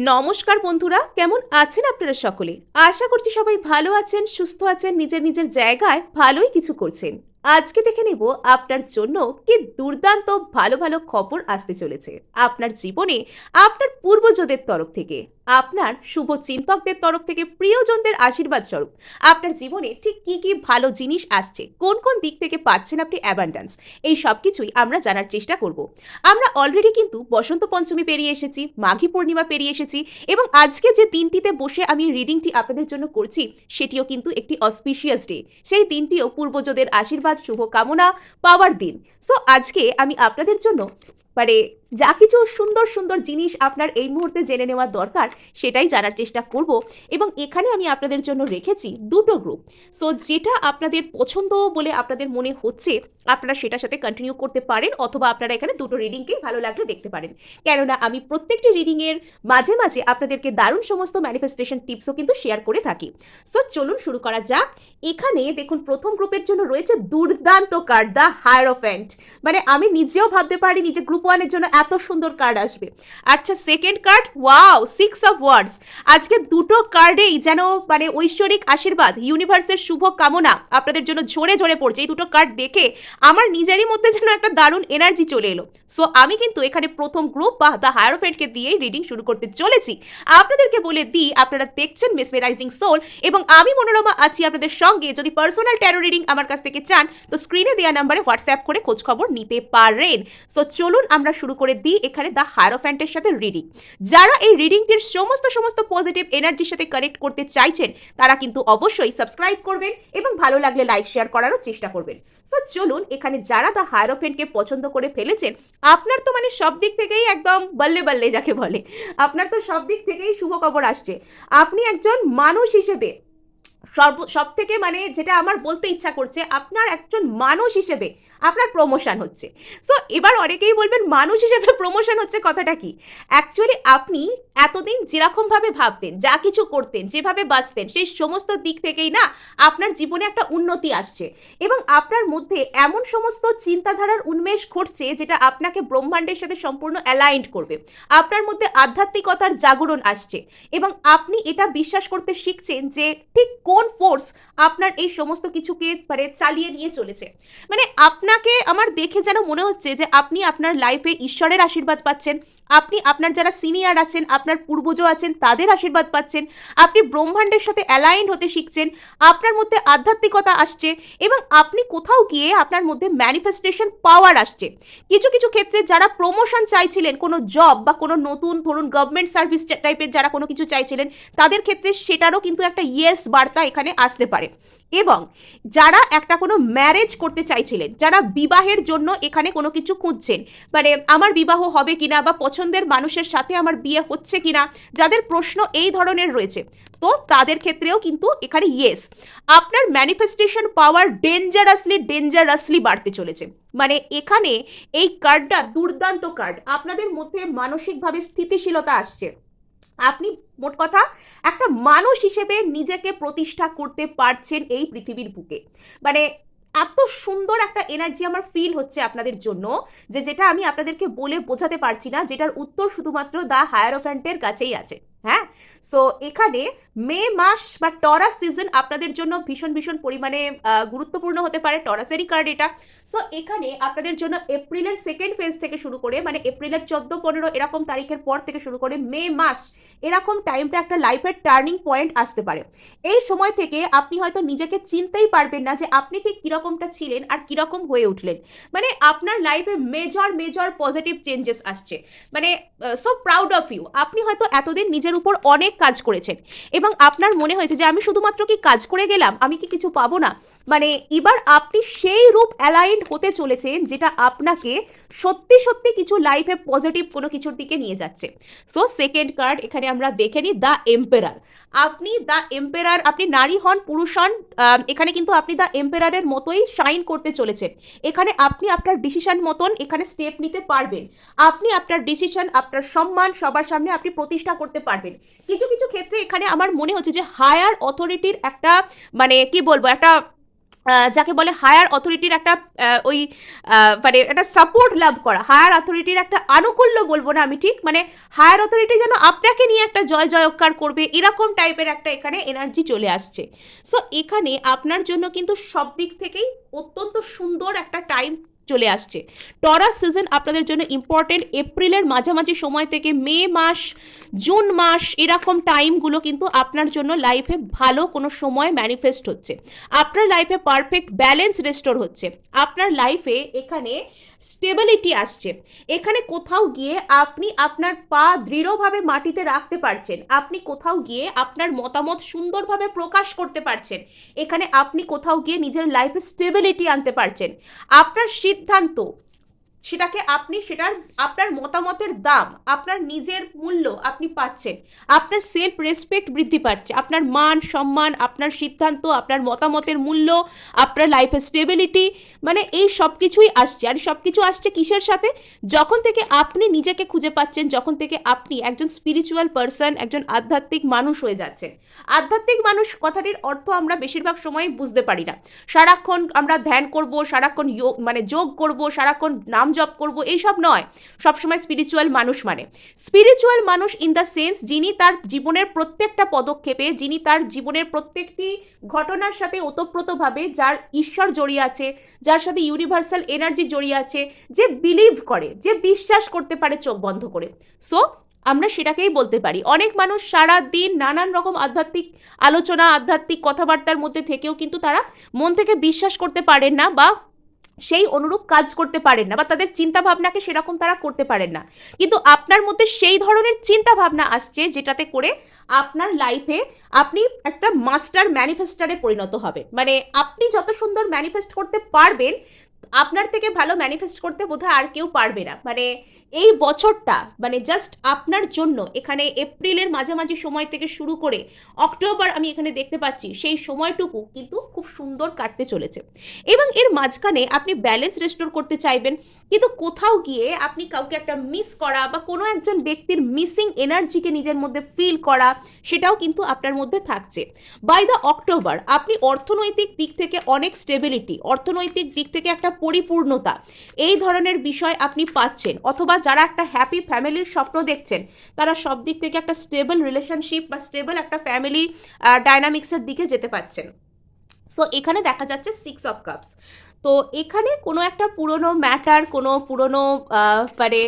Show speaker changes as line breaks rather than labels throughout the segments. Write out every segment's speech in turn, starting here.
নমস্কার বন্ধুরা, কেমন আছেন আপনারা সকলে? আশা করছি সবাই ভালো আছেন, সুস্থ আছেন, নিজের নিজের জায়গায় ভালোই কিছু করছেন। আজকে দেখে নেব আপনার জন্য কি দুর্দান্ত ভালো ভালো খবর আসতে চলেছে আপনার জীবনে, আপনার পূর্বজদের তরফ থেকে, আপনার শুভ চিন্তকদের তরফ থেকে, প্রিয়জনদের আশীর্বাদ স্বরূপ আপনার জীবনে ঠিক কি কি ভালো জিনিস আসছে, কোন কোন দিক থেকে পাচ্ছেন আপনি অ্যাবান্ডান্স, এই সব কিছুই আমরা জানার চেষ্টা করব। আমরা অলরেডি কিন্তু বসন্ত পঞ্চমী পেরিয়ে এসেছি, মাঘী পূর্ণিমা পেরিয়ে এসেছি, এবং আজকে যে দিনটিতে বসে আমি রিডিংটি আপনাদের জন্য করছি সেটিও কিন্তু একটি অসপিশিয়াস ডে। সেই দিনটিও পূর্বজদের আশীর্বাদ, শুভকামনা পাওয়ার দিন। সো আজকে আমি আপনাদের জন্য মানে যা কিছু সুন্দর সুন্দর জিনিস আপনার এই মুহূর্তে জেনে নেওয়া দরকার সেটাই জানার চেষ্টা করব। এবং এখানে আমি আপনাদের জন্য রেখেছি দুটো গ্রুপ। সো যেটা আপনাদের পছন্দ বলে আপনাদের মনে হচ্ছে আপনারা সেটার সাথে কন্টিনিউ করতে পারেন, অথবা আপনারা এখানে দুটো রিডিংকেই ভালো লাগলে দেখতে পারেন। কেননা আমি প্রত্যেকটি রিডিংয়ের মাঝে মাঝে আপনাদেরকে দারুণ সমস্ত ম্যানিফেস্টেশন টিপসও কিন্তু শেয়ার করে থাকি। সো চলুন শুরু করা যাক। এখানে দেখুন, প্রথম গ্রুপের জন্য রয়েছে দুর্দান্ত কার্ড, দ্য হায়ারোফ্যান্ট। মানে আমি নিজেও ভাবতে পারিনি যে গ্রুপ ওয়ানের জন্য এত সুন্দর কার্ড আসবে। আচ্ছা, second card, wow, 6 of wands. আজকে দুটো কার্ডেই যেন মানে ঐশ্বরিক আশীর্বাদ, ইউনিভার্সের শুভ কামনা আপনাদের জন্য ঝরে ঝরে পড়ছে। এই দুটো কার্ড দেখে আমার নিজেরই মধ্যে যেন একটা দারুণ এনার্জি চলে এলো। সো আমি কিন্তু এখানে প্রথম গ্রুপ বা দ্য হায়ারোফ্যান্টকে দিয়েই রিডিং শুরু করতে চলেছি। আপনাদেরকে বলে দিই, আপনারা দেখছেন মেসমেরাইজিং সোল, এবং আমি মনোরমা আছি আপনাদের সঙ্গে। যদি পার্সোনাল ট্যারো রিডিং আমার কাছ থেকে চান তো স্ক্রিনে দেওয়া নাম্বারে হোয়াটসঅ্যাপ করে খোঁজ খবর নিতে পারেন। সো চলুন আমরা শুরু করে দিই এখানে দ্য হায়ারোফ্যান্টের সাথে রিডিং। যারা এই রিডিংটির সমস্ত পজিটিভ এনার্জির সাথে কানেক্ট করতে চাইছেন তারা কিন্তু অবশ্যই সাবস্ক্রাইব করবেন এবং ভালো লাগলে লাইক শেয়ার করারও চেষ্টা করবেন। সো চলুন, এখানে যারা দ্য হায়ারোফ্যান্টকে পছন্দ করে ফেলেছেন, আপনার তো মানে সব দিক থেকেই একদম বল্লে বল্লে যাকে বলে, আপনার তো সব দিক থেকেই শুভ খবর আসছে। আপনি একজন মানুষ হিসেবে সব থেকে মানে যেটা আমার বলতে ইচ্ছা করছে, আপনার একজন মানুষ হিসেবে আপনার প্রমোশন হচ্ছে। সো এবার অনেকেই বলবেন মানুষ হিসেবে প্রমোশন হচ্ছে কথাটা কি? অ্যাকচুয়ালি আপনি এতদিন যেরকমভাবে ভাবতেন, যা কিছু করতেন, যেভাবে বাঁচতেন, সেই সমস্ত দিক থেকেই না আপনার জীবনে একটা উন্নতি আসছে, এবং আপনার মধ্যে এমন সমস্ত চিন্তাধারার উন্মেষ ঘটছে যেটা আপনাকে ব্রহ্মাণ্ডের সাথে সম্পূর্ণ অ্যালাইন্ড করবে। আপনার মধ্যে আধ্যাত্মিকতার জাগরণ আসছে, এবং আপনি এটা বিশ্বাস করতে শিখছেন যে ঠিক কোন ফোর্স আপনার এই সমস্ত কিছুকে মানে চালিয়ে নিয়ে চলেছে। মানে আপনাকে আমার দেখে যেন মনে হচ্ছে যে আপনি আপনার লাইফে ঈশ্বরের আশীর্বাদ পাচ্ছেন, আপনি আপনার যারা সিনিয়র আছেন, আপনার পূর্বজ আছেন, তাদের আশীর্বাদ পাচ্ছেন, আপনি ব্রহ্মাণ্ডের সাথে অ্যালাইন্ড হতে শিখছেন, আপনার মধ্যে আধ্যাত্মিকতা আসছে, এবং আপনি কোথাও গিয়ে আপনার মধ্যে ম্যানিফেস্টেশন পাওয়ার আসছে। কিছু কিছু ক্ষেত্রে যারা প্রমোশন চাইছিলেন, কোনো জব বা কোনো নতুন ধরুন গভর্নমেন্ট সার্ভিস টাইপের যারা কোনো কিছু চাইছিলেন, তাদের ক্ষেত্রে সেটারও কিন্তু একটা ইয়েস বার্তা এখানে আসতে পারে। এবং যারা একটা কোনো ম্যারেজ করতে চাইছিলেন, যারা বিবাহের জন্য এখানে কোনো কিছু খুঁজছেন, মানে আমার বিবাহ হবে কিনা বা পছন্দের মানুষের সাথে আমার বিয়ে হচ্ছে কিনা, যাদের প্রশ্ন এই ধরনের রয়েছে, তো তাদের ক্ষেত্রেও কিন্তু এখানে ইয়েস। আপনার ম্যানিফেস্টেশন পাওয়ার ডেঞ্জারাসলি বাড়তে চলেছে। মানে এখানে এই কার্ডটা দুর্দান্ত কার্ড, আপনাদের মধ্যে মানসিকভাবে স্থিতিশীলতা আসছে। আপনি মোট কথা একটা মানুষ হিসেবে নিজেকে প্রতিষ্ঠা করতে পারছেন এই পৃথিবীর বুকে। মানে এত সুন্দর একটা এনার্জি আমার ফিল হচ্ছে আপনাদের জন্য, যে যেটা আমি আপনাদেরকে বলে বোঝাতে পারছি না, যেটার উত্তর শুধুমাত্র দ্য হায়ারোফ্যান্টের কাছেই আছে। হ্যাঁ, সো এখানে মে মাস বা টরাস সিজন আপনাদের জন্য ভীষণ ভীষণ পরিমাণে গুরুত্বপূর্ণ হতে পারে। টরাসেরই কার্ড এটা। সো এখানে আপনাদের জন্য এপ্রিলের সেকেন্ড ফেজ থেকে শুরু করে, মানে এপ্রিলের 14-15 এরকম তারিখের পর থেকে শুরু করে মে মাস, এরকম টাইমটা একটা লাইফের টার্নিং পয়েন্ট আসতে পারে। এই সময় থেকে আপনি হয়তো নিজেকে চিনতেই পারবেন না যে আপনি ঠিক কিরকমটা ছিলেন আর কিরকম হয়ে উঠলেন। মানে আপনার লাইফে মেজর পজিটিভ চেঞ্জেস আসছে। মানে সো প্রাউড অফ ইউ। আপনি হয়তো এতদিন নিজের উপর অনেক কাজ করেছেন, এবং আপনার মনে হয়েছে যে আমি শুধুমাত্র কি কাজ করে গেলাম, আমি কি কিছু পাবো না। মানে এবার আপনি সেই রূপ অ্যালাইন্ড হতে চলেছেন যেটা আপনাকে সত্যি কিছু লাইফে পজিটিভ কোনো কিছুর দিকে নিয়ে যাচ্ছে। সো সেকেন্ড কার্ড এখানে আমরা দেখে নিই, দ্য এম্পেরার। আপনি দ্য এম্পেরার, আপনি নারী হন পুরুষ হন, এখানে কিন্তু আপনি দ্য এম্পেরারের মতোই শাইন করতে চলেছেন। এখানে আপনি আপনার ডিসিশন মতন এখানে স্টেপ নিতে পারবেন। আপনি আপনার ডিসিশন, আপনার সম্মান সবার সামনে আপনি প্রতিষ্ঠা করতে পারবেন। কিছু কিছু ক্ষেত্রে এখানে আমার মনে হচ্ছে যে হায়ার অথরিটির একটা মানে কি বলবো, একটা যাকে বলে হায়ার অথরিটির একটা ওই মানে একটা সাপোর্ট লাভ করা, হায়ার অথরিটির একটা আনুকূল্য বলবো না আমি ঠিক, মানে হায়ার অথরিটি যেন আপনাকে নিয়ে একটা জয় জয়কার করবে এরকম টাইপের একটা এখানে এনার্জি চলে আসছে। সো এখানে আপনার জন্য কিন্তু সব দিক থেকেই অত্যন্ত সুন্দর একটা টাইম চলে আসছে। টরাস সিজন আপনাদের জন্য ইম্পর্টেন্ট। এপ্রিলের মাঝামাঝি সময় থেকে মে মাস, জুন মাস এরকম টাইমগুলো কিন্তু আপনার জন্য লাইফে ভালো কোনো সময় ম্যানিফেস্ট হচ্ছে। আপনার লাইফে পারফেক্ট ব্যালেন্স রেস্টোর হচ্ছে। আপনার লাইফে এখানে স্টেবিলিটি আসছে। এখানে কোথাও গিয়ে আপনি আপনার পা দৃঢ়ভাবে মাটিতে রাখতে পারছেন। আপনি কোথাও গিয়ে আপনার মতামত সুন্দরভাবে প্রকাশ করতে পারছেন। এখানে আপনি কোথাও গিয়ে নিজের লাইফে স্টেবিলিটি আনতে পারছেন। আপনার সিদ্ধান্ত সেটাকে আপনি সেটার আপনার মতামতের দাম, আপনার নিজের মূল্য আপনি পাচ্ছেন। আপনার সেলফ রেসপেক্ট বৃদ্ধি পাচ্ছে। আপনার মান সম্মান, আপনার সিদ্ধান্ত, আপনার মতামতের মূল্য, আপনার লাইফের স্টেবিলিটি, মানে এই সব কিছুই আসছে। আর সব কিছু আসছে কিসের সাথে? যখন থেকে আপনি নিজেকে খুঁজে পাচ্ছেন, যখন থেকে আপনি একজন স্পিরিচুয়াল পার্সন, একজন আধ্যাত্মিক মানুষ হয়ে যাচ্ছেন। আধ্যাত্মিক মানুষ কথাটির অর্থ আমরা বেশিরভাগ সময় বুঝতে পারি না। সারাক্ষণ আমরা ধ্যান করব, সারাক্ষণ মানে যোগ করব, সারাক্ষণ নাম জপ করব, এইসব নয় সবসময় স্পিরিচুয়াল মানুষ। মানে স্পিরিচুয়াল মানুষ ইন দ্য সেন্স যিনি তার জীবনের প্রত্যেকটা পদক্ষেপে, যিনি তার জীবনের প্রত্যেকটি ঘটনার সাথে ওতপ্রোতভাবে যার ঈশ্বর জড়িয়ে আছে, যার সাথে ইউনিভার্সাল এনার্জি জড়িয়ে আছে, যে বিলিভ করে, যে বিশ্বাস করতে পারে চোখ বন্ধ করে। সো আমরা সেটাকেই বলতে পারি। অনেক মানুষ সারা দিন নানান রকম আধ্যাত্মিক আলোচনা, আধ্যাত্মিক কথাবার্তার মধ্যে থেকেও কিন্তু তারা মন থেকে বিশ্বাস করতে পারেন না, বা সেই অনুরূপ কাজ করতে পারেন না, বা তাদের চিন্তা ভাবনাকে সেরকম তারা করতে পারেন না। কিন্তু আপনার মধ্যে সেই ধরনের চিন্তা ভাবনা আসছে যেটাতে করে আপনার লাইফে আপনি একটা মাস্টার ম্যানিফেস্টারে পরিণত হবেন। মানে আপনি যত সুন্দর ম্যানিফেস্ট করতে পারবেন, আপনার থেকে ভালো ম্যানিফেস্ট করতে বোধহয় আর কেউ পারবে না। মানে এই বছরটা মানে জাস্ট আপনার জন্য, এখানে এপ্রিলের মাঝামাঝি সময় থেকে শুরু করে অক্টোবর আমি এখানে দেখতে পাচ্ছি, সেই সময়টুকু কিন্তু খুব সুন্দর কাটতে চলেছে। এবং এর মাঝখানে আপনি ব্যালেন্স রেস্টোর করতে চাইবেন, কিন্তু কোথাও গিয়ে আপনি কাউকে একটা মিস করা বা কোনো একজন ব্যক্তির মিসিং এনার্জিকে নিজের মধ্যে ফিল করা, সেটাও কিন্তু আপনার মধ্যে থাকছে। বাই দ্য অক্টোবর আপনি অর্থনৈতিক দিক থেকে অনেক স্টেবিলিটি, অর্থনৈতিক দিক থেকে একটা পরিপূর্ণতা, এই ধরনের বিষয় আপনি পাচ্ছেন। অথবা যারা একটা হ্যাপি ফ্যামিলির স্বপ্ন দেখছেন, তারা সব দিক থেকে একটা স্টেবল রিলেশনশিপ বা স্টেবল একটা ফ্যামিলি ডায়নামিক্সের দিকে যেতে পাচ্ছেন। সো এখানে দেখা যাচ্ছে 6 অফ কাপস। তো এখানে কোনো একটা পুরনো ম্যাটার, কোনো পুরনো মানে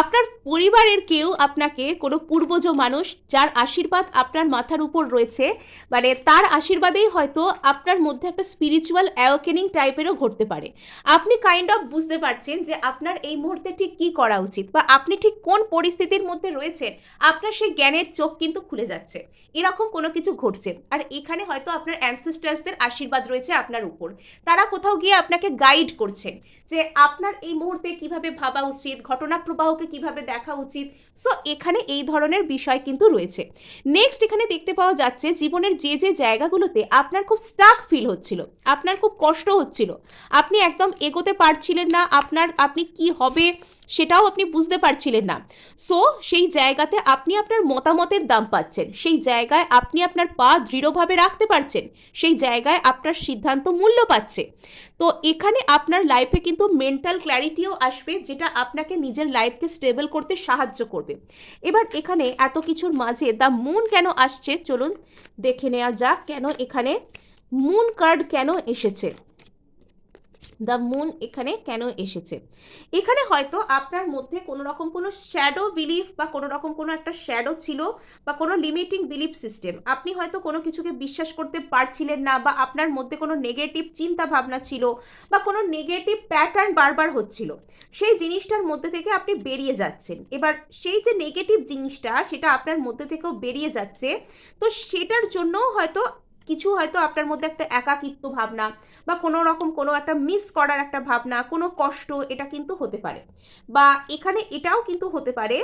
আপনার পরিবারের কেউ আপনাকে, কোনো পূর্বজ মানুষ যার আশীর্বাদ আপনার মাথার উপর রয়েছে, মানে তার আশীর্বাদেই হয়তো আপনার মধ্যে একটা স্পিরিচুয়াল অ্যাওয়েকেনিং টাইপেরও ঘটতে পারে। আপনি কাইন্ড অফ বুঝতে পারছেন যে আপনার এই মুহূর্তে ঠিক কী করা উচিত, বা আপনি ঠিক কোন পরিস্থিতির মধ্যে রয়েছেন। আপনার সেই জ্ঞানের চোখ কিন্তু খুলে যাচ্ছে, এরকম কোনো কিছু ঘটছে। আর এখানে হয়তো আপনার অ্যানসেস্টার্সদের আশীর্বাদ রয়েছে আপনার উপর। তারা কোথাও গিয়ে আপনাকে গাইড করছেন যে আপনার এই মুহূর্তে কিভাবে ভাবা উচিত, ঘটনা প্রবাহকে কিভাবে দেখা উচিত। সো এখানে এই ধরনের বিষয় কিন্তু রয়েছে। নেক্সট এখানে দেখতে পাওয়া যাচ্ছে জীবনের যে যে জায়গাগুলোতে আপনার খুব স্টাক ফিল হচ্ছিল, আপনার খুব কষ্ট হচ্ছিল, আপনি একদম এগোতে পারছিলেন না, আপনি কি হবে সেটাও আপনি বুঝতে পারছিলেন না। সো সেই জায়গাতে আপনি আপনার মতামতের দাম পাচ্ছেন, সেই জায়গায় আপনি আপনার পা দৃঢ়ভাবে রাখতে পারছেন, সেই জায়গায় আপনার সিদ্ধান্ত মূল্য পাচ্ছে। তো এখানে আপনার লাইফে কিন্তু মেন্টাল ক্ল্যারিটিও আসবে, যেটা আপনাকে নিজের লাইফকে স্টেবল করতে সাহায্য করবে। এবার এখানে এত কিছুর মাঝে দ্য মুন কেন আসছে চলুন দেখে নেওয়া যাক। কেন এখানে মুন কার্ড কেন এসেছে, দ্য মুন এখানে কেন এসেছে। এখানে হয়তো আপনার মধ্যে কোনো রকম কোনো শ্যাডো বিলিফ বা কোনো রকম কোনো একটা শ্যাডো ছিল, বা কোনো লিমিটিং বিলিফ সিস্টেম, আপনি হয়তো কোনো কিছুকে বিশ্বাস করতে পারছিলেন না, বা আপনার মধ্যে কোনো নেগেটিভ চিন্তা ভাবনা ছিল, বা কোনো নেগেটিভ প্যাটার্ন বারবার হচ্ছিল। সেই জিনিসটার মধ্যে থেকে আপনি বেরিয়ে যাচ্ছেন। এবার সেই যে নেগেটিভ জিনিসটা সেটা আপনার মধ্যে থেকেও বেরিয়ে যাচ্ছে, তো সেটার জন্য হয়তো কিছু হয়তো আপনার মধ্যে একটা একাকিত্ব ভাবনা, বা কোনো রকম কোনো একটা মিস করার একটা ভাবনা, কোনো কষ্ট, এটা কিন্তু হতে পারে। বা এখানে এটাও কিন্তু হতে পারে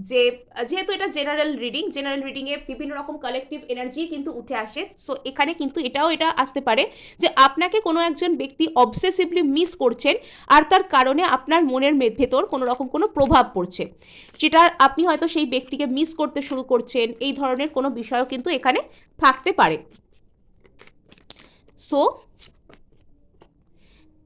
যে যেহেতু এটা জেনারেল রিডিংয়ে বিভিন্ন রকম কালেকটিভ এনার্জি কিন্তু উঠে আসে। সো এখানে কিন্তু এটা আসতে পারে যে আপনাকে কোনো একজন ব্যক্তি অবসেসিভলি মিস করছেন, আর তার কারণে আপনার মনের ভেতর কোনো রকম কোনো প্রভাব পড়ছে, যেটা আপনি হয়তো সেই ব্যক্তিকে মিস করতে শুরু করছেন। এই ধরনের কোনো বিষয়ও কিন্তু এখানে থাকতে পারে। সো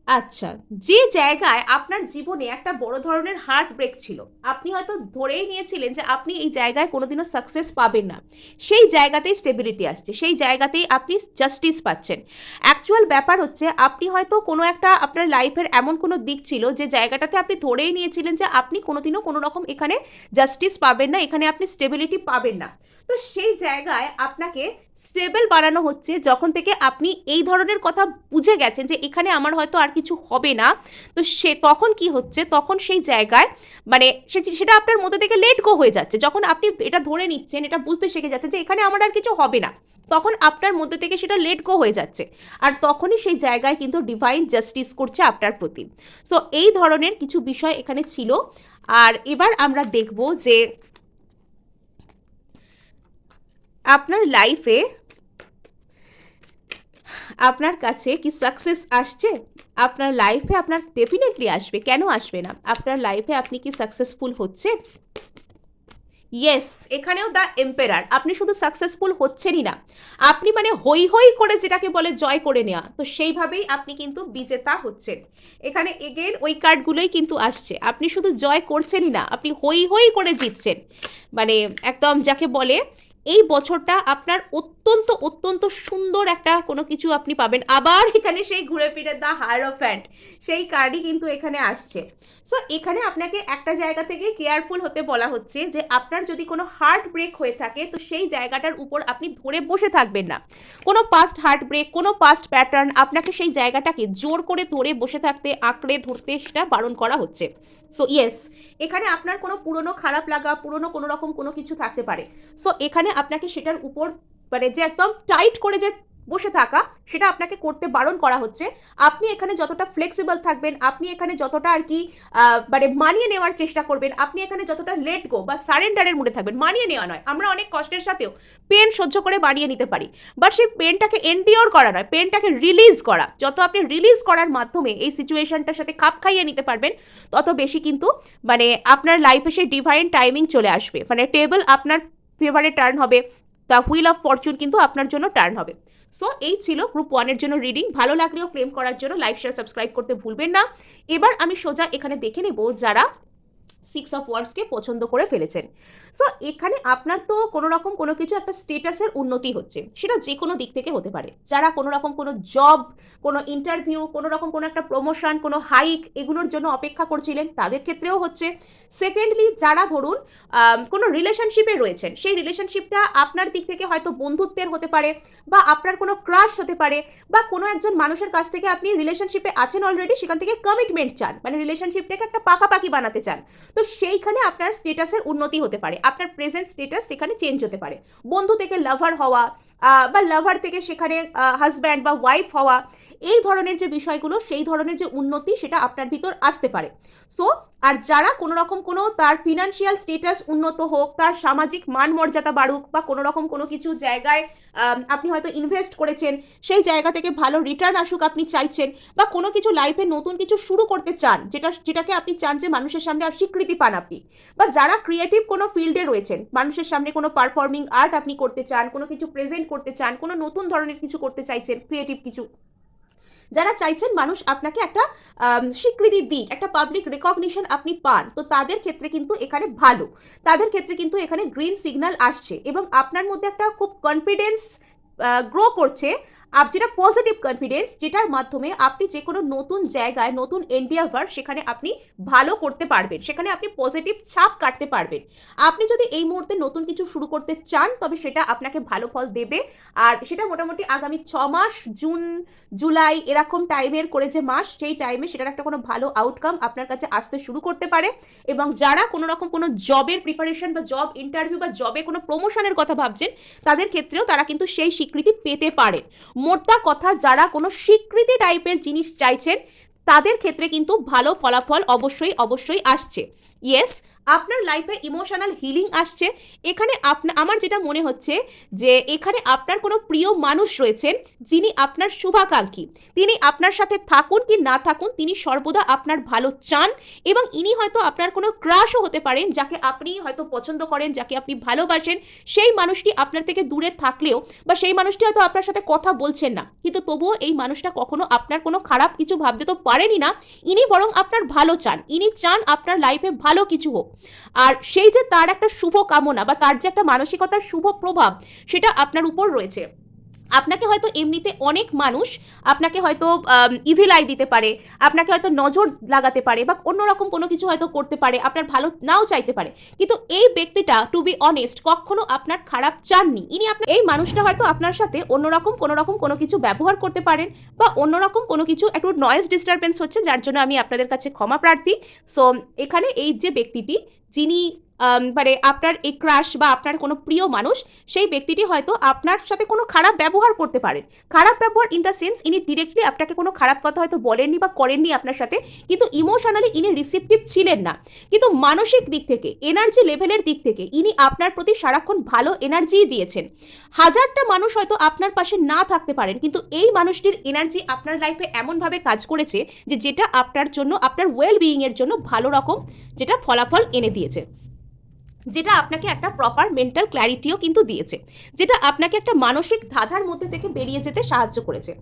আচ্ছা, যে জায়গায় আপনার জীবনে একটা বড় ধরনের হার্ট ব্রেক ছিল, আপনি হয়তো ধরেই নিয়েছিলেন যে আপনি এই জায়গায় কোনোদিনও সাকসেস পাবেন না, সেই জায়গাতেই স্টেবিলিটি আসছে, সেই জায়গাতেই আপনি জাস্টিস পাচ্ছেন। অ্যাকচুয়াল ব্যাপার হচ্ছে আপনি হয়তো কোনো একটা আপনার লাইফের এমন কোনো দিক ছিল যে জায়গাটাতে আপনি ধরেই নিয়েছিলেন যে আপনি কোনোদিনও কোনো রকম এখানে জাস্টিস পাবেন না, এখানে আপনি স্টেবিলিটি পাবেন না। তো সেই জায়গায় আপনাকে স্টেবল বানানো হচ্ছে যখন থেকে আপনি এই ধরনের কথা বুঝে গেছেন যে এখানে আমার হয়তো আর কিছু হবে না। তো সে তখন কি হচ্ছে, তখন সেই জায়গায় মানে সেটা আপনার মধ্যে থেকে লেট গো হয়ে যাচ্ছে। যখন আপনি এটা ধরে নিচ্ছেন, এটা বুঝতে শিখে যাচ্ছেন যে এখানে আমার আর কিছু হবে না, তখন আপনার মধ্যে থেকে সেটা লেট গো হয়ে যাচ্ছে। আর তখনই সেই জায়গায় কিন্তু ডিভাইন জাস্টিস করছে আপনার প্রতি। সো এই ধরনের কিছু বিষয় এখানে ছিল। আর এবার আমরা দেখব যে আপনার লাইফে আপনার কাছে কি সাকসেস আসছে? আপনার লাইফে আপনার ডেফিনেটলি আসবে, কেন আসবে না? আপনার লাইফে আপনি কি সাকসেসফুল হচ্ছেন? ইয়েস, এখানেও দ্য এম্পেরার, আপনি শুধু সাকসেসফুল হচ্ছেনই না, আপনি মানে হই হই করে যেটাকে বলে জয় করে নেওয়া, তো সেইভাবেই আপনি কিন্তু বিজেতা হচ্ছেন। এখানে এগেন ওই কার্ডগুলোই কিন্তু আসছে, আপনি শুধু জয় করছেনই না, আপনি হই হই করে জিতছেন। মানে একদম যাকে বলে এই বছরটা আপনার অত্যন্ত অত্যন্ত সুন্দর একটা কোনো কিছু আপনি পাবেন। আবার এখানে সেই ঘুরে ফিরে দ্য হায়ারোফ্যান্ট, সেই কার্ডই কিন্তু এখানে আসছে। সো এখানে আপনাকে একটা জায়গা থেকে কেয়ারফুল হতে বলা হচ্ছে যে আপনার যদি কোনো হার্ট ব্রেক হয়ে থাকে তো সেই জায়গাটার উপর আপনি ধরে বসে থাকবেন না। কোনো পাস্ট হার্ট ব্রেক, কোনো পাস্ট প্যাটার্ন, আপনাকে সেই জায়গাটাকে জোর করে ধরে বসে থাকতে, আঁকড়ে ধরতে সেটা বারণ করা হচ্ছে। সো ইয়েস, এখানে আপনার কোনো পুরনো খারাপ লাগা, পুরনো কোনো রকম কোনো কিছু থাকতে পারে। সো এখানে আপনাকে সেটার উপর মানে যে একদম টাইট করে যে বসে থাকা, সেটা আপনাকে করতে বারণ করা হচ্ছে। আপনি এখানে যতটা ফ্লেক্সিবল থাকবেন, আপনি এখানে যতটা আর কি মানে মানিয়ে নেওয়ার চেষ্টা করবেন, আপনি এখানে যতটা লেট গো বা সারেন্ডারের মুডে থাকবেন, মানিয়ে নেওয়া নয়, আমরা অনেক কষ্টের সাথেও পেন সহ্য করে মানিয়ে নিতে পারি, বাট সেই পেনটাকে এন্ডিওর করা নয়, পেনটাকে রিলিজ করা। যত আপনি রিলিজ করার মাধ্যমে এই সিচুয়েশনটার সাথে খাপ খাইয়ে নিতে পারবেন, তত বেশি কিন্তু মানে আপনার লাইফে সেই ডিভাইন টাইমিং চলে আসবে, মানে টেবল আপনার ফেভারে টার্ন হবে, দ্য হুইল অফ ফরচুন কিন্তু আপনার জন্য টার্ন হবে। সো এই ছিল গ্রুপ 1-এর জন্য রিডিং। ভালো লাগলেও ক্লেম করার জন্য লাইক, শেয়ার, সাবস্ক্রাইব করতে ভুলবেন না। এবার আমি সোজা এখানে দেখে নেব যারা 6 অফ ওয়ান্ডসকে পছন্দ করে ফেলেছেন। সো এখানে আপনার তো কোনো রকম কোনো কিছু একটা স্টেটাসের উন্নতি হচ্ছে, সেটা যে কোনো দিক থেকে হতে পারে। যারা কোনো রকম কোনো জব, কোনো ইন্টারভিউ, কোনো রকম কোনো একটা প্রমোশন, কোনো হাইক, এগুলোর জন্য অপেক্ষা করছিলেন, তাদের ক্ষেত্রেও হচ্ছে। সেকেন্ডলি, যারা ধরুন কোনো রিলেশনশিপে রয়েছেন, সেই রিলেশনশিপটা আপনার দিক থেকে হয়তো বন্ধুত্বের হতে পারে, বা আপনার কোনো ক্রাশ হতে পারে, বা কোনো একজন মানুষের কাছ থেকে আপনি রিলেশনশিপে আছেন অলরেডি, সেখান থেকে কমিটমেন্ট চান, মানে রিলেশনশিপটাকে একটা পাকাপাকি বানাতে চান। তো সেইখানে আপনার স্টেটাসের উন্নতি হতে পারে, আপনার প্রেজেন্ট স্টেটাস সেখানে চেঞ্জ হতে পারে। বন্ধু থেকে লাভার হওয়া, বা লাভার থেকে সেখানে হাজব্যান্ড বা ওয়াইফ হওয়া, এই ধরনের যে বিষয়গুলো, সেই ধরনের যে উন্নতি, সেটা আপনার ভিতর আসতে পারে। সো আর যারা কোনো রকম কোনো তার ফিনান্সিয়াল স্টেটাস উন্নত হোক, তার সামাজিক মান মর্যাদা বাড়ুক, বা কোনো রকম কোনো কিছু জায়গায় আপনি হয়তো ইনভেস্ট করেছেন, সেই জায়গা থেকে ভালো রিটার্ন আসুক আপনি চাইছেন, বা কোনো কিছু লাইফে নতুন কিছু শুরু করতে চান, যেটাকে আপনি চান যে মানুষের সামনে স্বীকৃতি পান আপনি, বা যারা ক্রিয়েটিভ কোনো ফিল্ডে রয়েছেন, মানুষের সামনে কোনো পারফর্মিং আর্ট আপনি করতে চান, কোনো কিছু প্রেজেন্ট করতে চান, কোনো নতুন ধরনের কিছু করতে চাইছেন, ক্রিয়েটিভ কিছু, যারা চাইছেন মানুষ আপনাকে একটা স্বীকৃতি দিক, একটা পাবলিক রেকগনিশন আপনি পান, তো তাদের ক্ষেত্রে কিন্তু এখানে ভালো, তাদের ক্ষেত্রে কিন্তু এখানে গ্রিন সিগন্যাল আসছে, এবং আপনার মধ্যে একটা খুব কনফিডেন্স গ্রো করছে, যেটা পজিটিভ কনফিডেন্স, যেটার মাধ্যমে আপনি যে কোনো নতুন জায়গায়, নতুন এন্ডিয়াভার, সেখানে আপনি ভালো করতে পারবেন, সেখানে আপনি পজিটিভ ছাপ কাটতে পারবেন। আপনি যদি এই মুহূর্তে নতুন কিছু শুরু করতে চান, তবে সেটা আপনাকে ভালো ফল দেবে। আর সেটা মোটামুটি আগামী 6 মাস, জুন, জুলাই এরকম টাইমের করে যে মাস, সেই টাইমে সেটার একটা কোনো ভালো আউটকাম আপনার কাছে আসতে শুরু করতে পারে। এবং যারা কোনো রকম কোনো জবের প্রিপারেশন, বা জব ইন্টারভিউ, বা জবে কোনো প্রমোশনের কথা ভাবছেন, তাদের ক্ষেত্রেও তারা কিন্তু সেই স্বীকৃতি পেতে পারে। মোদ্দা কথা, যারা কোনো স্বীকৃতি টাইপের জিনিস চাইছেন, তাদের ক্ষেত্রে কিন্তু ভালো ফলাফল অবশ্যই অবশ্যই আসছে। ইয়েস, আপনার লাইফে ইমোশনাল হিলিং আসছে। এখানে আমার যেটা মনে হচ্ছে যে এখানে আপনার কোনো প্রিয় মানুষ রয়েছেন যিনি আপনার শুভাকাঙ্ক্ষী। তিনি আপনার সাথে থাকুন কি না থাকুন, তিনি সর্বদা আপনার ভালো চান, এবং ইনি হয়তো আপনার কোনো ক্রাশও হতে পারেন, যাকে আপনি হয়তো পছন্দ করেন, যাকে আপনি ভালোবাসেন। সেই মানুষটি আপনার থেকে দূরে থাকলেও, বা সেই মানুষটি হয়তো আপনার সাথে কথা বলছেন না, কিন্তু তবুও এই মানুষটা কখনো আপনার কোনো খারাপ কিছু ভাবতে তো পারেনই না। ইনি বরং আপনার ভালো চান, ইনি চান আপনার লাইফে ভালো কিছু হোক। আর সেই যে তার একটা শুভ কামনা বা তার যে একটা মানসিকতার শুভ প্রভাব, সেটা আপনার উপর রয়েছে। আপনাকে হয়তো এমনিতে অনেক মানুষ আপনাকে হয়তো ইভিল আই দিতে পারে, আপনাকে হয়তো নজর লাগাতে পারে, বা অন্যরকম কোনো কিছু হয়তো করতে পারে, আপনার ভালো নাও চাইতে পারে, কিন্তু এই ব্যক্তিটা টু বি অনেস্ট কখনো আপনার খারাপ চাননি। এই মানুষটা হয়তো আপনার সাথে অন্যরকম কোনো কিছু ব্যবহার করতে পারেন, বা অন্যরকম কোনো কিছু একটু নয়েজ ডিস্টারবেন্স হচ্ছে, যার জন্য আমি আপনাদের কাছে ক্ষমা প্রার্থী। সো এখানে এই যে ব্যক্তিটি, যিনি মানে আপনার এই ক্রাশ বা আপনার কোনো প্রিয় মানুষ, সেই ব্যক্তিটি হয়তো আপনার সাথে কোনো খারাপ ব্যবহার করতে পারেন। খারাপ ব্যবহার ইন দ্য সেন্স, ইনি ডিরেক্টলি আপনাকে কোনো খারাপ কথা হয়তো বলেননি বা করেননি আপনার সাথে, কিন্তু ইমোশনালি ইনি রিসিপটিভ ছিলেন না। কিন্তু মানসিক দিক থেকে, এনার্জি লেভেলের দিক থেকে ইনি আপনার প্রতি সারাক্ষণ ভালো এনার্জিই দিয়েছেন। হাজারটা মানুষ হয়তো আপনার পাশে না থাকতে পারেন, কিন্তু এই মানুষটির এনার্জি আপনার লাইফে এমনভাবে কাজ করেছে যে যেটা আপনার জন্য, আপনার ওয়েল বিইংয়ের জন্য ভালো রকম যেটা ফলাফল এনে দিয়েছে, যেটা আপনাকে একটা প্রপার মেন্টাল ক্ল্যারিটিও কিন্তু দিয়েছে, যেটা আপনাকে একটা মানসিক ধাঁধার মধ্যে থেকে বেরিয়ে যেতে সাহায্য করেছে।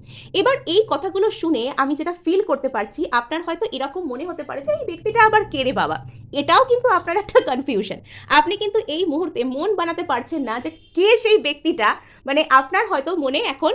এবার এই কথাগুলো শুনে আমি যেটা ফিল করতে পারছি, আপনার হয়তো এরকম মনে হতে পারে যে এই ব্যক্তিটা আবার কে রে বাবা। এটাও কিন্তু আপনার একটা কনফিউশন। আপনি কিন্তু এই মুহূর্তে মন বানাতে পারছেন না যে কে সেই ব্যক্তিটা। মানে আপনার হয়তো মনে এখন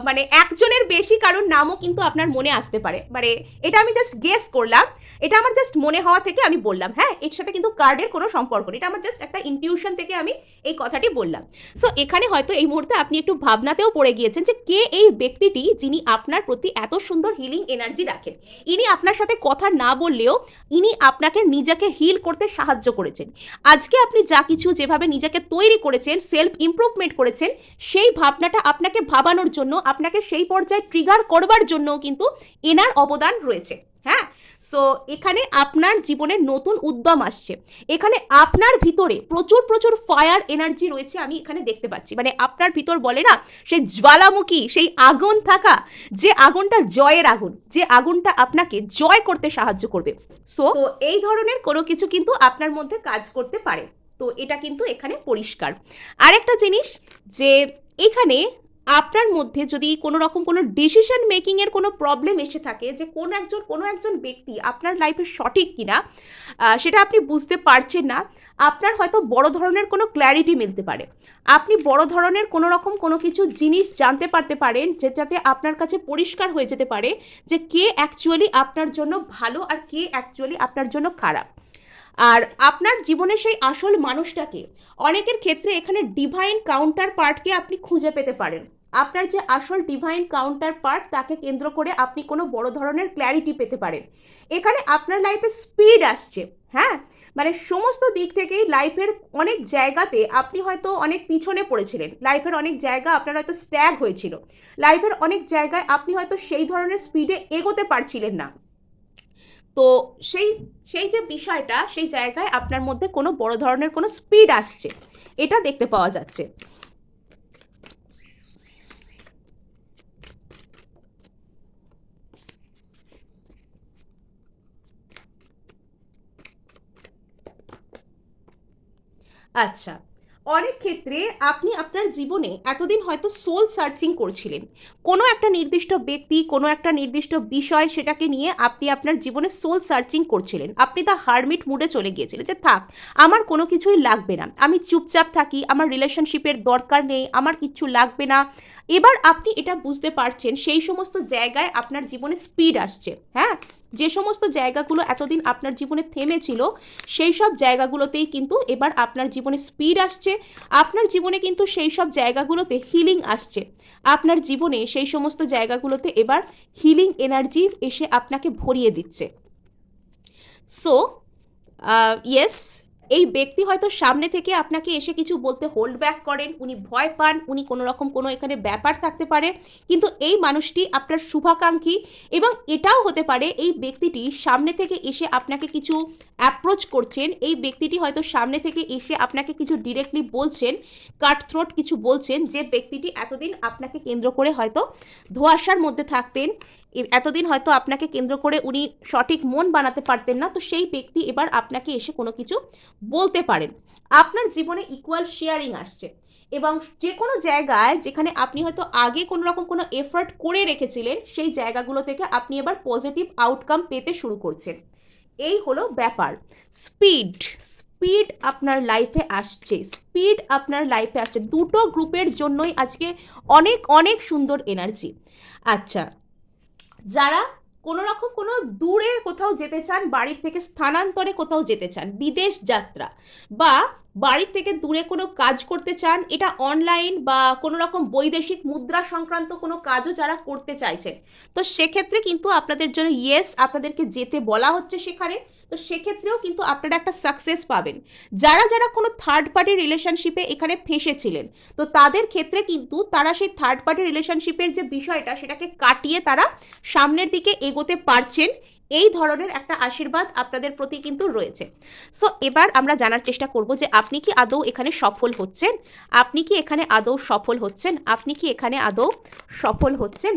মানে একজনের বেশি কারোর নামও কিন্তু আপনার মনে আসতে পারে। মানে এটা আমি জাস্ট গেস করলাম, এটা আমার জাস্ট মনে হওয়া থেকে আমি বললাম। হ্যাঁ, এর সাথে কিন্তু কার্ডের কোনো সম্পর্ক নেই, এটা আমার জাস্ট একটা ইনটিউশন থেকে আমি এই কথাটি বললাম। সো এখানে হয়তো এই মুহূর্তে আপনি একটু ভাবনাতেও পড়ে গিয়েছেন যে কে এই ব্যক্তিটি যিনি আপনার প্রতি এত সুন্দর হিলিং এনার্জি রাখেন। ইনি আপনার সাথে কথা না বললেও ইনি আপনাকে নিজেকে হিল করতে সাহায্য করেছেন। আজকে আপনি যা কিছু যেভাবে নিজেকে তৈরি করেছেন, সেলফ ইমপ্রুভমেন্ট করেছেন, সেই ভাবনাটা আপনাকে ভাবানোর জন্য, আপনাকে সেই পর্যায়ে ট্রিগার করবার জন্য কিন্তু এনার অবদান রয়েছে। হ্যাঁ, সো এখানে আপনার জীবনে নতুন উদ্যম আসছে। এখানে আপনার ভিতরে প্রচুর প্রচুর ফায়ার এনার্জি রয়েছে, আমি এখানে দেখতে পাচ্ছি। মানে আপনার ভিতর বলে না, সেই জ্বালামুখী, সেই আগুন থাকা, যে আগুনটা জয়ের আগুন, যে আগুনটা আপনাকে জয় করতে সাহায্য করবে। সো তো এই ধরনের কোনো কিছু কিন্তু আপনার মধ্যে কাজ করতে পারে। তো এটা কিন্তু এখানে পরিষ্কার। আরেকটা জিনিস, যে এখানে আপনার মধ্যে যদি কোনো রকম কোনো ডিসিশন মেকিংয়ের কোনো প্রবলেম এসে থাকে, যে কোনো একজন ব্যক্তি আপনার লাইফে সঠিক কিনা সেটা আপনি বুঝতে পারছেন না, আপনার হয়তো বড় ধরনের কোনো ক্ল্যারিটি মিলতে পারে। আপনি বড় ধরনের কোনো রকম কোনো কিছু জিনিস জানতে পারতে পারেন, যেটাতে আপনার কাছে পরিষ্কার হয়ে যেতে পারে যে কে অ্যাকচুয়ালি আপনার জন্য ভালো আর কে অ্যাকচুয়ালি আপনার জন্য খারাপ। আর আপনার জীবনে সেই আসল মানুষটাকে, অনেকের ক্ষেত্রে এখানে ডিভাইন কাউন্টার পার্টকে আপনি খুঁজে পেতে পারেন। আপনার যে আসল ডিভাইন কাউন্টার পার্ট, তাকে কেন্দ্র করে আপনি কোনো বড় ধরনের ক্ল্যারিটি পেতে পারেন। এখানে আপনার লাইফে স্পিড আসছে। হ্যাঁ, মানে সমস্ত দিক থেকেই লাইফের অনেক জায়গাতে আপনি হয়তো অনেক পিছনে পড়েছিলেন, লাইফের অনেক জায়গা আপনার হয়তো স্ট্যাগ হয়েছিল, লাইফের অনেক জায়গায় আপনি হয়তো সেই ধরনের স্পিডে এগোতে পারছিলেন না। তো সেই যে বিষয়টা, সেই জায়গায় আপনার মধ্যে কোনো বড় ধরনের কোনো স্পিড আসছে, এটা দেখতে পাওয়া যাচ্ছে। আচ্ছা, অনেক ক্ষেত্রে আপনি আপনার জীবনে এতদিন হয়তো সোল সার্চিং করছিলেন। কোনো একটা নির্দিষ্ট ব্যক্তি, কোনো একটা নির্দিষ্ট বিষয়, সেটাকে নিয়ে আপনি আপনার জীবনে সোল সার্চিং করছিলেন। আপনি দ্য হারমিট মুডে চলে গিয়েছিলেন যে থাক, আমার কোনো কিছুই লাগবে না, আমি চুপচাপ থাকি, আমার রিলেশনশিপের দরকার নেই, আমার কিচ্ছু লাগবে না। এবার আপনি এটা বুঝতে পারছেন, সেই সমস্ত জায়গায় আপনার জীবনে স্পিড আসছে। হ্যাঁ, যে সমস্ত জায়গাগুলো এতদিন আপনার জীবনে থেমেছিল, সেই সব জায়গাগুলোতেই কিন্তু এবার আপনার জীবনে স্পিড আসছে। আপনার জীবনে কিন্তু সেই সব জায়গাগুলোতে হিলিং আসছে। আপনার জীবনে সেই সমস্ত জায়গাগুলোতে এবার হিলিং এনার্জি এসে আপনাকে ভরিয়ে দিচ্ছে। সো ইয়েস, এই ব্যক্তি হয়তো সামনে থেকে আপনাকে এসে কিছু বলতে হোল্ড ব্যাক করেন, উনি ভয় পান, উনি কোনো রকম কোনো এখানে ব্যাপার থাকতে পারে, কিন্তু এই মানুষটি আপনার শুভাকাঙ্ক্ষী। এবং এটাও হতে পারে এই ব্যক্তিটি সামনে থেকে এসে আপনাকে কিছু অ্যাপ্রোচ করছেন, এই ব্যক্তিটি হয়তো সামনে থেকে এসে আপনাকে কিছু ডিরেক্টলি বলছেন, কাট থ্রোট কিছু বলছেন, যে ব্যক্তিটি এতদিন আপনাকে কেন্দ্র করে হয়তো ধোঁয়াশার মধ্যে থাকতেন, এতদিন হয়তো আপনাকে কেন্দ্র করে উনি সঠিক মন বানাতে পারতেন না, তো সেই ব্যক্তি এবার আপনাকে এসে কোনো কিছু বলতে পারেন। আপনার জীবনে ইকুয়াল শেয়ারিং আসছে, এবং যে কোনো জায়গায় যেখানে আপনি হয়তো আগে কোনো রকম কোনো এফার্ট করে রেখেছিলেন, সেই জায়গাগুলো থেকে আপনি এবার পজিটিভ আউটকাম পেতে শুরু করছেন। এই হলো ব্যাপার। স্পিড স্পিড আপনার লাইফে আসছে, স্পিড আপনার লাইফে আসছে। দুটো গ্রুপের জন্যই আজকে অনেক অনেক সুন্দর এনার্জি। আচ্ছা, যারা কোনো রকম কোনো দূরে কোথাও যেতে চান, বাড়ির থেকে স্থানান্তরে কোথাও যেতে চান, বিদেশ যাত্রা, বা বাড়ির থেকে দূরে কোনো কাজ করতে চান, এটা অনলাইন বা কোনো রকম বৈদেশিক মুদ্রা সংক্রান্ত কোনো কাজও যারা করতে চাইছেন, তো সেক্ষেত্রে কিন্তু আপনাদের জন্য ইয়েস, আপনাদেরকে যেতে বলা হচ্ছে সেখানে, তো সেক্ষেত্রেও কিন্তু আপনারা একটা সাকসেস পাবেন। যারা যারা কোনো থার্ড পার্টি রিলেশনশিপে এখানে ফেঁসেছিলেন, তো তাদের ক্ষেত্রে কিন্তু তারা সেই থার্ড পার্টি রিলেশনশিপের যে বিষয়টা, সেটাকে কাটিয়ে তারা সামনের দিকে এগোতে পারছেন। এই ধরনের একটা আশীর্বাদ আপনাদের প্রতি কিন্তু রয়েছে। সো এবার আমরা জানার চেষ্টা করব যে আপনি কি আদৌ এখানে সফল হচ্ছেন, আপনি কি এখানে আদৌ সফল হচ্ছেন, আপনি কি এখানে আদৌ সফল হচ্ছেন।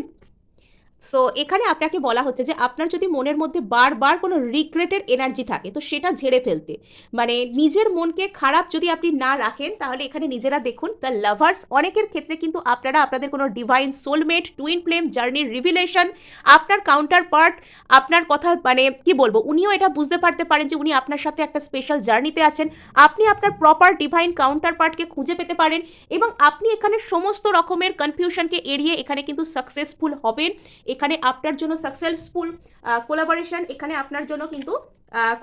সো এখানে আপনাকে বলা হচ্ছে যে আপনার যদি মনের মধ্যে বারবার কোনো রিগ্রেটের এনার্জি থাকে, তো সেটা ঝেড়ে ফেলতে, মানে নিজের মনকে খারাপ যদি আপনি না রাখেন, তাহলে এখানে নিজেরা দেখুন দ্য লাভার্স, অনেকের ক্ষেত্রে কিন্তু আপনারা আপনাদের কোনো ডিভাইন সোলমেট, টুইন ফ্লেম, জার্নির রিভিলেশন, আপনার কাউন্টার পার্ট, আপনার কথা মানে কি বলবো, উনিও এটা বুঝতে পারতে পারেন যে উনি আপনার সাথে একটা স্পেশাল জার্নিতে আছেন, আপনি আপনার প্রপার ডিভাইন কাউন্টার পার্টকে খুঁজে পেতে পারেন, এবং আপনি এখানে সমস্ত রকমের কনফিউশনকে এড়িয়ে এখানে কিন্তু সাকসেসফুল হবেন। এখানে আপনার জন্য সাকসেসফুল কোলাবোরেশন, এখানে আপনার জন্য কিন্তু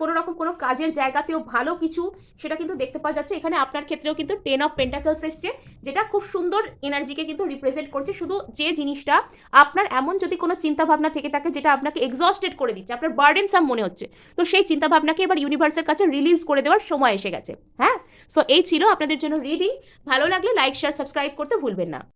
কোনো রকম কোনো কাজের জায়গাতেও ভালো কিছু, সেটা কিন্তু দেখতে পাওয়া যাচ্ছে। এখানে আপনার ক্ষেত্রেও কিন্তু 10 অফ পেন্টাকলস এসছে, যেটা খুব সুন্দর এনার্জিকে কিন্তু রিপ্রেজেন্ট করছে। শুধু যে জিনিসটা আপনার এমন যদি কোনো চিন্তাভাবনা থেকে থাকে যেটা আপনাকে এক্সস্টেড করে দিচ্ছে, আপনার বার্ডেনসাম মনে হচ্ছে, তো সেই চিন্তাভাবনাকে এবার ইউনিভার্সের কাছে রিলিজ করে দেওয়ার সময় এসে গেছে। হ্যাঁ, সো এই ছিল আপনাদের জন্য রিডিং। ভালো লাগলে লাইক, শেয়ার, সাবস্ক্রাইব করতে ভুলবেন না।